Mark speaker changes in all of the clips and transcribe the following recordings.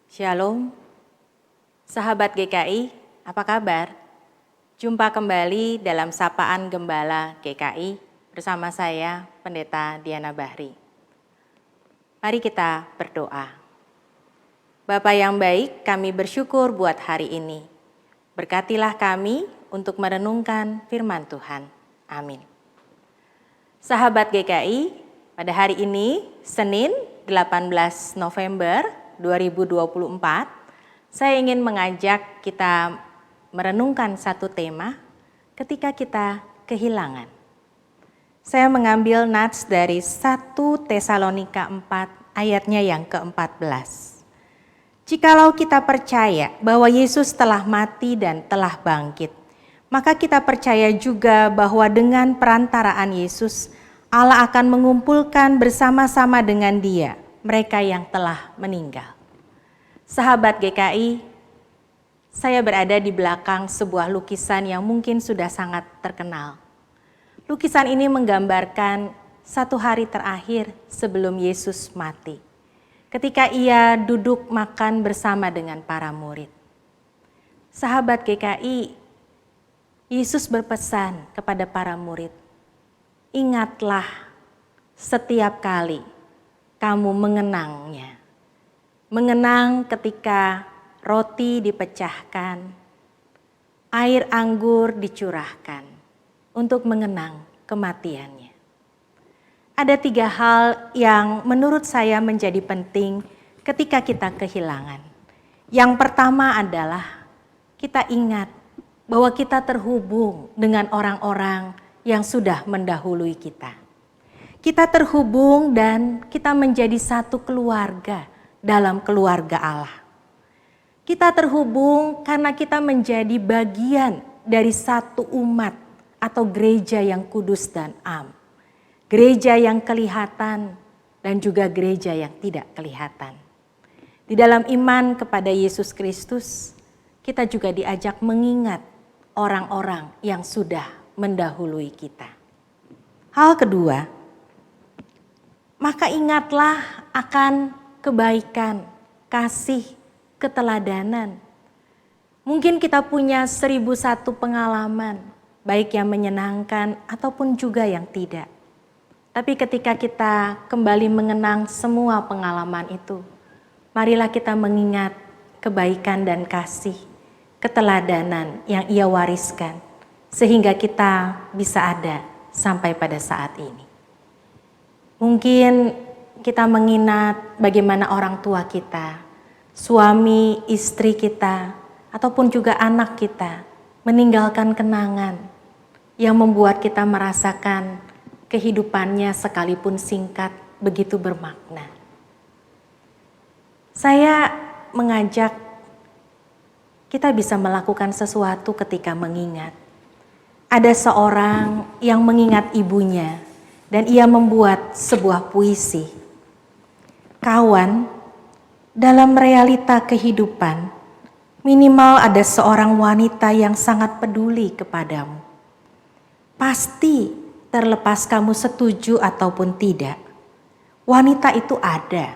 Speaker 1: Shalom, sahabat GKI, apa kabar? Jumpa kembali dalam Sapaan Gembala GKI bersama saya, Pendeta Diana Bahri. Mari kita berdoa. Bapa yang baik, kami bersyukur buat hari ini. Berkatilah kami untuk merenungkan firman Tuhan. Amin. Sahabat GKI, pada hari ini, Senin 18 November 2024, saya ingin mengajak kita merenungkan satu tema ketika kita kehilangan. Saya mengambil nats dari 1 Tesalonika 4 ayatnya yang ke-14. Jikalau kita percaya bahwa Yesus telah mati dan telah bangkit, maka kita percaya juga bahwa dengan perantaraan Yesus, Allah akan mengumpulkan bersama-sama dengan Dia mereka yang telah meninggal. Sahabat GKI, saya berada di belakang sebuah lukisan yang mungkin sudah sangat terkenal. Lukisan ini menggambarkan satu hari terakhir sebelum Yesus mati, ketika Ia duduk makan bersama dengan para murid. Sahabat GKI, Yesus berpesan kepada para murid, ingatlah setiap kali kamu mengenangnya. Mengenang ketika roti dipecahkan, air anggur dicurahkan untuk mengenang kematiannya. Ada 3 hal yang menurut saya menjadi penting ketika kita kehilangan. Yang pertama adalah kita ingat bahwa kita terhubung dengan orang-orang yang sudah mendahului kita. Kita terhubung dan kita menjadi satu keluarga dalam keluarga Allah. Kita terhubung karena kita menjadi bagian dari satu umat atau gereja yang kudus dan am. Gereja yang kelihatan dan juga gereja yang tidak kelihatan. Di dalam iman kepada Yesus Kristus, kita juga diajak mengingat orang-orang yang sudah mendahului kita. Hal kedua, maka ingatlah akan kebaikan, kasih, keteladanan. Mungkin kita punya 1001 pengalaman, baik yang menyenangkan ataupun juga yang tidak. Tapi ketika kita kembali mengenang semua pengalaman itu, marilah kita mengingat kebaikan dan kasih, keteladanan yang Ia wariskan, sehingga kita bisa ada sampai pada saat ini. Mungkin kita mengingat bagaimana orang tua kita, suami, istri kita, ataupun juga anak kita meninggalkan kenangan yang membuat kita merasakan kehidupannya sekalipun singkat begitu bermakna. Saya mengajak kita bisa melakukan sesuatu ketika mengingat. Ada seorang yang mengingat ibunya dan ia membuat sebuah puisi. Kawan, dalam realita kehidupan, minimal ada seorang wanita yang sangat peduli kepadamu. Pasti terlepas kamu setuju ataupun tidak, wanita itu ada.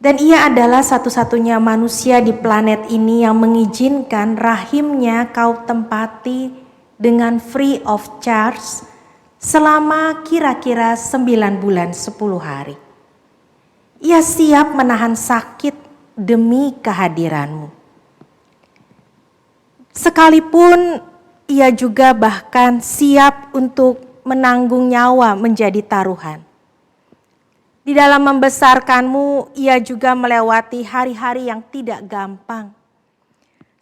Speaker 1: Dan ia adalah satu-satunya manusia di planet ini yang mengizinkan rahimnya kau tempati dengan free of charge selama kira-kira 9 bulan 10 hari. Ia siap menahan sakit demi kehadiranmu. Sekalipun ia juga bahkan siap untuk menanggung nyawa menjadi taruhan. Di dalam membesarkanmu, ia juga melewati hari-hari yang tidak gampang.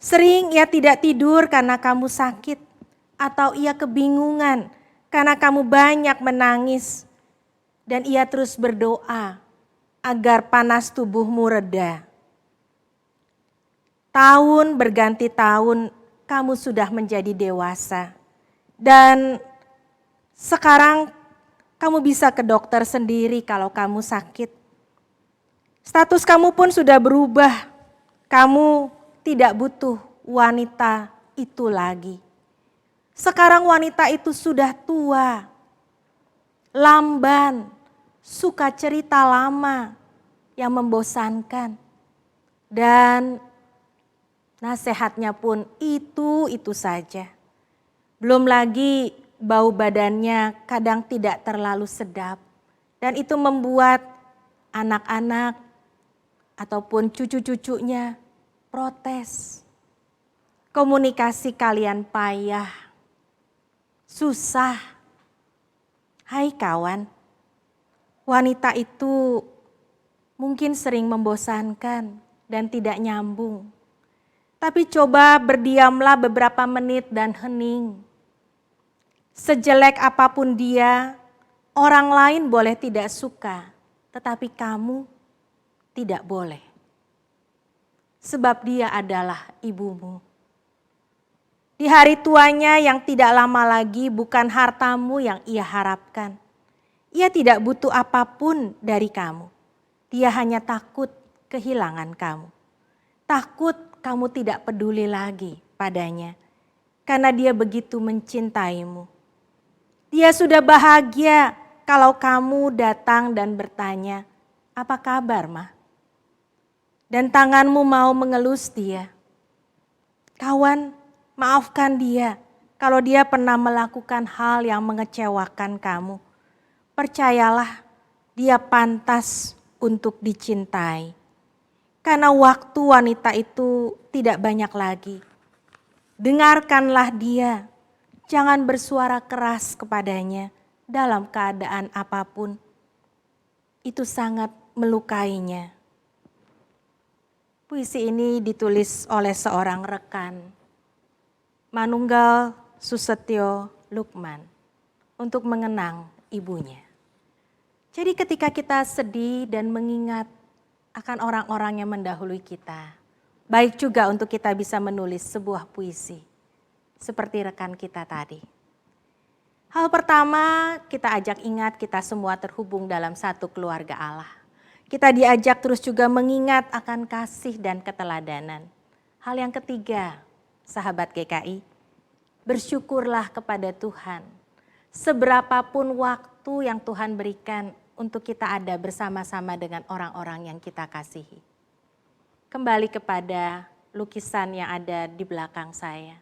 Speaker 1: Sering ia tidak tidur karena kamu sakit, atau ia kebingungan karena kamu banyak menangis, dan ia terus berdoa agar panas tubuhmu reda. Tahun berganti tahun, kamu sudah menjadi dewasa, dan sekarang kamu bisa ke dokter sendiri kalau kamu sakit. Status kamu pun sudah berubah, kamu tidak butuh wanita itu lagi. Sekarang wanita itu sudah tua, lamban, suka cerita lama yang membosankan. Dan nasihatnya pun itu saja. Belum lagi bau badannya kadang tidak terlalu sedap. Dan itu membuat anak-anak ataupun cucu-cucunya protes. Komunikasi kalian payah, susah. Hai kawan, wanita itu mungkin sering membosankan dan tidak nyambung. Tapi coba berdiamlah beberapa menit dan hening. Sejelek apapun dia, orang lain boleh tidak suka, tetapi kamu tidak boleh. Sebab dia adalah ibumu. Di hari tuanya yang tidak lama lagi bukan hartamu yang ia harapkan. Ia tidak butuh apapun dari kamu. Dia hanya takut kehilangan kamu. Takut kamu tidak peduli lagi padanya. Karena dia begitu mencintaimu. Dia sudah bahagia kalau kamu datang dan bertanya, apa kabar mah? Dan tanganmu mau mengelus dia. Kawan, maafkan dia kalau dia pernah melakukan hal yang mengecewakan kamu. Percayalah, dia pantas untuk dicintai. Karena waktu wanita itu tidak banyak lagi. Dengarkanlah dia, jangan bersuara keras kepadanya dalam keadaan apapun. Itu sangat melukainya. Puisi ini ditulis oleh seorang rekan, Manunggal Susetyo Lukman, untuk mengenang ibunya. Jadi ketika kita sedih dan mengingat akan orang-orang yang mendahului kita, baik juga untuk kita bisa menulis sebuah puisi, seperti rekan kita tadi. Hal pertama, kita ajak ingat kita semua terhubung dalam satu keluarga Allah. Kita diajak terus juga mengingat akan kasih dan keteladanan. Hal yang ketiga, sahabat GKI, bersyukurlah kepada Tuhan. Seberapapun waktu yang Tuhan berikan untuk kita ada bersama-sama dengan orang-orang yang kita kasihi. Kembali kepada lukisan yang ada di belakang saya.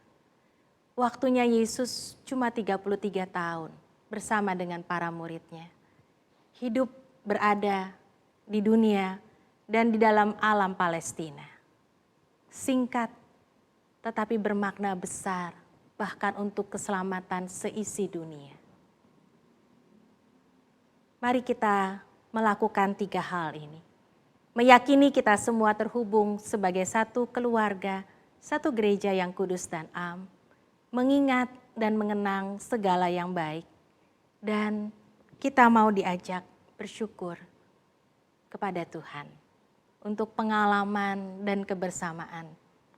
Speaker 1: Waktunya Yesus cuma 33 tahun bersama dengan para muridnya. Hidup berada di dunia dan di dalam alam Palestina. Singkat tetapi bermakna besar bahkan untuk keselamatan seisi dunia. Mari kita melakukan 3 hal ini. Meyakini kita semua terhubung sebagai satu keluarga, satu gereja yang kudus dan am. Mengingat dan mengenang segala yang baik. Dan kita mau diajak bersyukur kepada Tuhan untuk pengalaman dan kebersamaan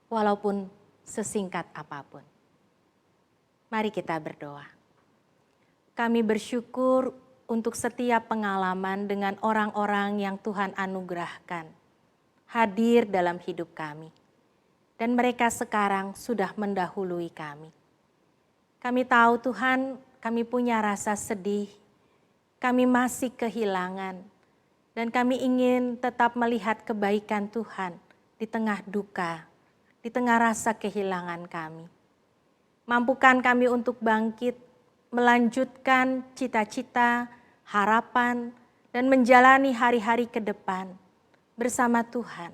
Speaker 1: walaupun sesingkat apapun. Mari kita berdoa. Kami bersyukur untuk setiap pengalaman dengan orang-orang yang Tuhan anugerahkan hadir dalam hidup kami. Dan mereka sekarang sudah mendahului kami. Kami tahu Tuhan, kami punya rasa sedih, kami masih kehilangan, dan kami ingin tetap melihat kebaikan Tuhan di tengah duka, di tengah rasa kehilangan kami. Mampukan kami untuk bangkit, melanjutkan cita-cita, harapan, dan menjalani hari-hari ke depan bersama Tuhan.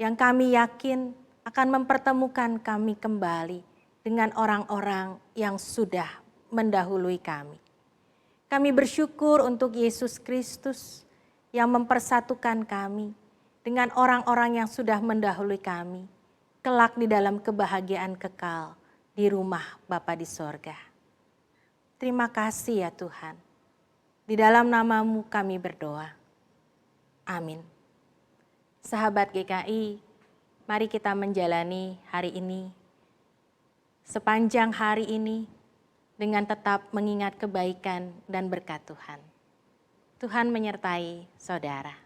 Speaker 1: Yang kami yakin akan mempertemukan kami kembali dengan orang-orang yang sudah mendahului kami. Kami bersyukur untuk Yesus Kristus yang mempersatukan kami dengan orang-orang yang sudah mendahului kami, kelak di dalam kebahagiaan kekal di rumah Bapa di sorga. Terima kasih ya Tuhan. Di dalam nama-Mu kami berdoa. Amin. Sahabat GKI, mari kita menjalani hari ini, sepanjang hari ini, dengan tetap mengingat kebaikan dan berkat Tuhan. Tuhan menyertai saudara.